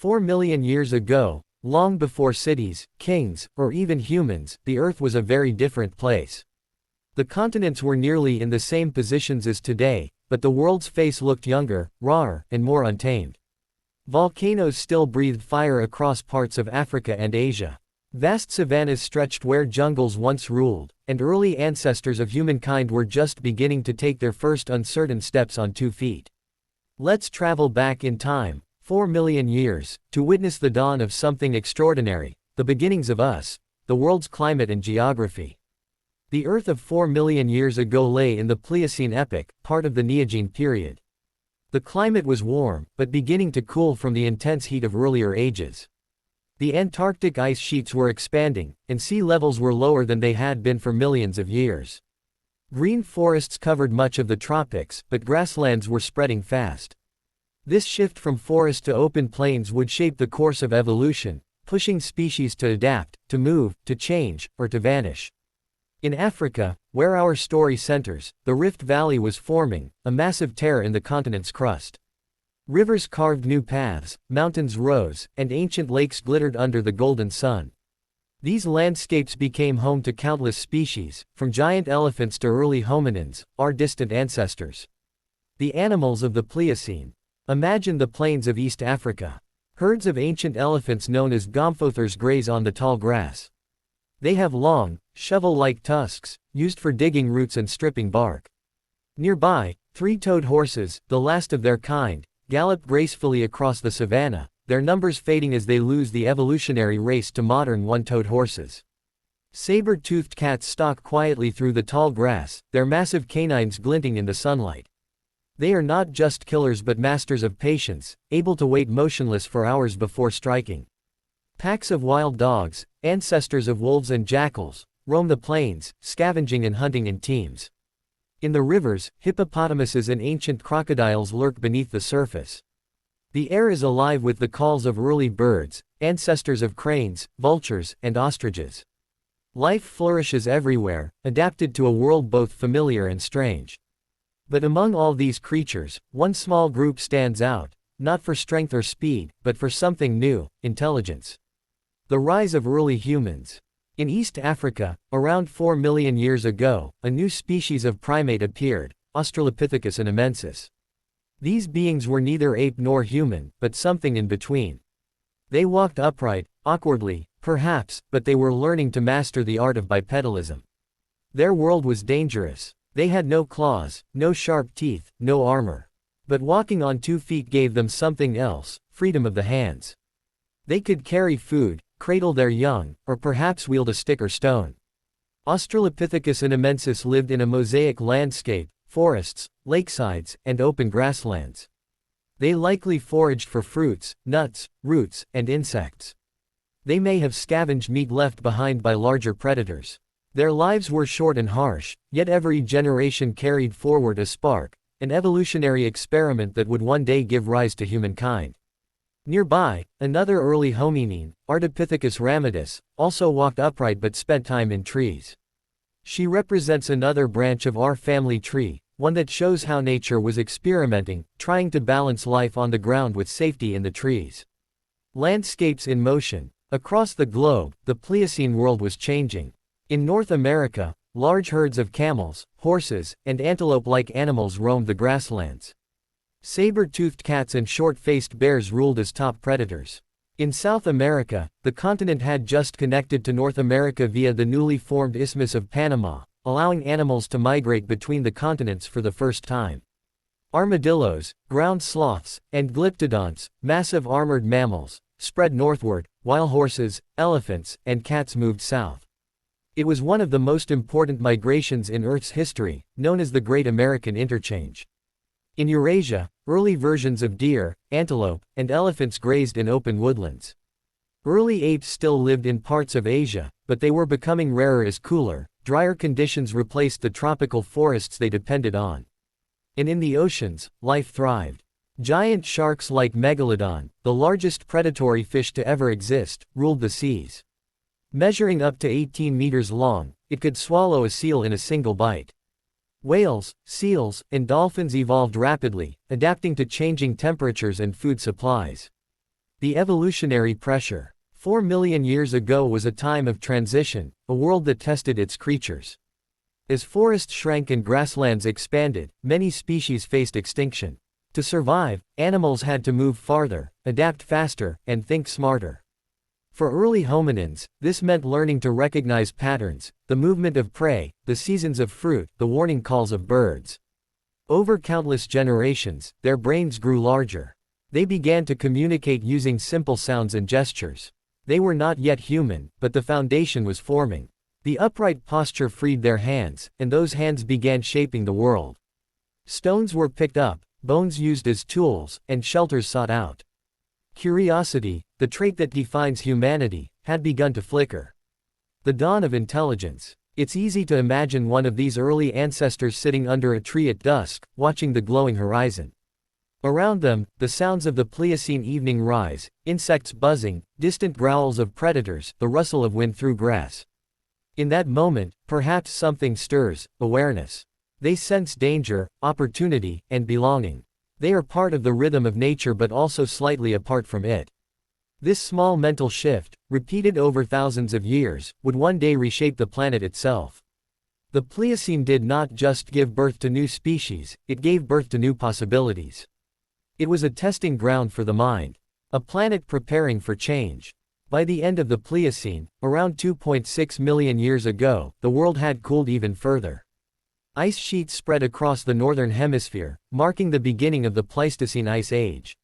4 million years ago, long before cities, kings, or even humans, the Earth was a very different place. The continents were nearly in the same positions as today, but the world's face looked younger, rawer, and more untamed. Volcanoes still breathed fire across parts of Africa and Asia. Vast savannas stretched where jungles once ruled, and early ancestors of humankind were just beginning to take their first uncertain steps on 2 feet. Let's travel back in time, 4 million years, to witness the dawn of something extraordinary, the beginnings of us, the world's climate and geography. The Earth of 4 million years ago lay in the Pliocene Epoch, part of the Neogene period. The climate was warm, but beginning to cool from the intense heat of earlier ages. The Antarctic ice sheets were expanding, and sea levels were lower than they had been for millions of years. Green forests covered much of the tropics, but grasslands were spreading fast. This shift from forest to open plains would shape the course of evolution, pushing species to adapt, to move, to change, or to vanish. In Africa, where our story centers, the Rift Valley was forming, a massive tear in the continent's crust. Rivers carved new paths, mountains rose, and ancient lakes glittered under the golden sun. These landscapes became home to countless species, from giant elephants to early hominins, our distant ancestors. The animals of the Pliocene. Imagine the plains of East Africa. Herds of ancient elephants known as gomphothers graze on the tall grass. They have long, shovel-like tusks, used for digging roots and stripping bark. Nearby, 3-toed horses, the last of their kind, gallop gracefully across the savanna, their numbers fading as they lose the evolutionary race to modern 1-toed horses. Saber-toothed cats stalk quietly through the tall grass, their massive canines glinting in the sunlight. They are not just killers but masters of patience, able to wait motionless for hours before striking. Packs of wild dogs, ancestors of wolves and jackals, roam the plains, scavenging and hunting in teams. In the rivers, hippopotamuses and ancient crocodiles lurk beneath the surface. The air is alive with the calls of early birds, ancestors of cranes, vultures, and ostriches. Life flourishes everywhere, adapted to a world both familiar and strange. But among all these creatures, one small group stands out, not for strength or speed, but for something new: intelligence. The rise of early humans. In East Africa, around 4 million years ago, a new species of primate appeared, Australopithecus inamensis. These beings were neither ape nor human, but something in between. They walked upright, awkwardly, perhaps, but they were learning to master the art of bipedalism. Their world was dangerous. They had no claws, no sharp teeth, no armor. But walking on 2 feet gave them something else: freedom of the hands. They could carry food, cradle their young, or perhaps wield a stick or stone. Australopithecus inamensis lived in a mosaic landscape: forests, lakesides, and open grasslands. They likely foraged for fruits, nuts, roots, and insects. They may have scavenged meat left behind by larger predators. Their lives were short and harsh, yet every generation carried forward a spark, an evolutionary experiment that would one day give rise to humankind. Nearby, another early hominine, Ardipithecus ramidus, also walked upright but spent time in trees. She represents another branch of our family tree, one that shows how nature was experimenting, trying to balance life on the ground with safety in the trees. Landscapes in motion. Across the globe, the Pliocene world was changing. In North America, large herds of camels, horses, and antelope-like animals roamed the grasslands. Saber-toothed cats and short-faced bears ruled as top predators. In South America, the continent had just connected to North America via the newly formed Isthmus of Panama, allowing animals to migrate between the continents for the first time. Armadillos, ground sloths, and glyptodonts, massive armored mammals, spread northward, while horses, elephants, and cats moved south. It was one of the most important migrations in Earth's history, known as the Great American Interchange. In Eurasia, early versions of deer, antelope, and elephants grazed in open woodlands. Early apes still lived in parts of Asia, but they were becoming rarer as cooler, drier conditions replaced the tropical forests they depended on. And in the oceans, life thrived. Giant sharks like Megalodon, the largest predatory fish to ever exist, ruled the seas. Measuring up to 18 meters long, it could swallow a seal in a single bite. Whales, seals, and dolphins evolved rapidly, adapting to changing temperatures and food supplies. The evolutionary pressure. 4 million years ago was a time of transition, a world that tested its creatures. As forests shrank and grasslands expanded, many species faced extinction. To survive, animals had to move farther, adapt faster, and think smarter. For early hominins, this meant learning to recognize patterns, the movement of prey, the seasons of fruit, the warning calls of birds. Over countless generations, their brains grew larger. They began to communicate using simple sounds and gestures. They were not yet human, but the foundation was forming. The upright posture freed their hands, and those hands began shaping the world. Stones were picked up, bones used as tools, and shelters sought out. Curiosity, the trait that defines humanity, had begun to flicker. The dawn of intelligence. It's easy to imagine one of these early ancestors sitting under a tree at dusk, watching the glowing horizon. Around them, the sounds of the Pliocene evening rise, insects buzzing, distant growls of predators, the rustle of wind through grass. In that moment, perhaps something stirs, awareness. They sense danger, opportunity, and belonging. They are part of the rhythm of nature but also slightly apart from it. This small mental shift, repeated over thousands of years, would one day reshape the planet itself. The Pliocene did not just give birth to new species, it gave birth to new possibilities. It was a testing ground for the mind. A planet preparing for change. By the end of the Pliocene, around 2.6 million years ago, the world had cooled even further. Ice sheets spread across the northern hemisphere, marking the beginning of the Pleistocene Ice Age.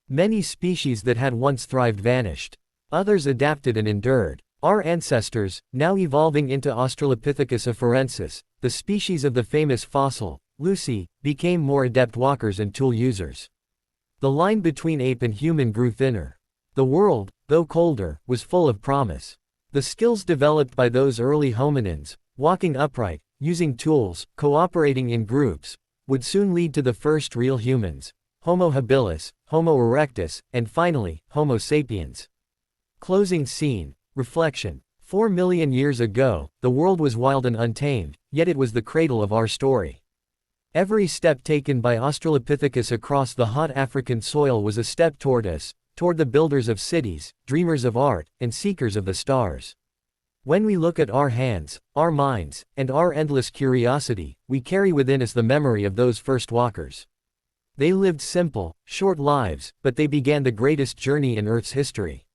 Many species that had once thrived vanished. Others adapted and endured. Our ancestors, now evolving into Australopithecus afarensis, the species of the famous fossil, Lucy, became more adept walkers and tool users. The line between ape and human grew thinner. The world, though colder, was full of promise. The skills developed by those early hominins, walking upright, using tools, cooperating in groups, would soon lead to the first real humans, Homo habilis, Homo erectus, and finally, Homo sapiens. Closing scene. Reflection. 4 million years ago, the world was wild and untamed, yet it was the cradle of our story. Every step taken by Australopithecus across the hot African soil was a step toward us, toward the builders of cities, dreamers of art, and seekers of the stars. When we look at our hands, our minds, and our endless curiosity, we carry within us the memory of those first walkers. They lived simple, short lives, but they began the greatest journey in Earth's history.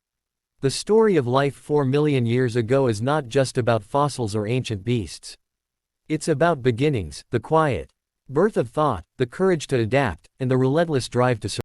The story of life 4 million years ago is not just about fossils or ancient beasts. It's about beginnings, the quiet birth of thought, the courage to adapt, and the relentless drive to survive.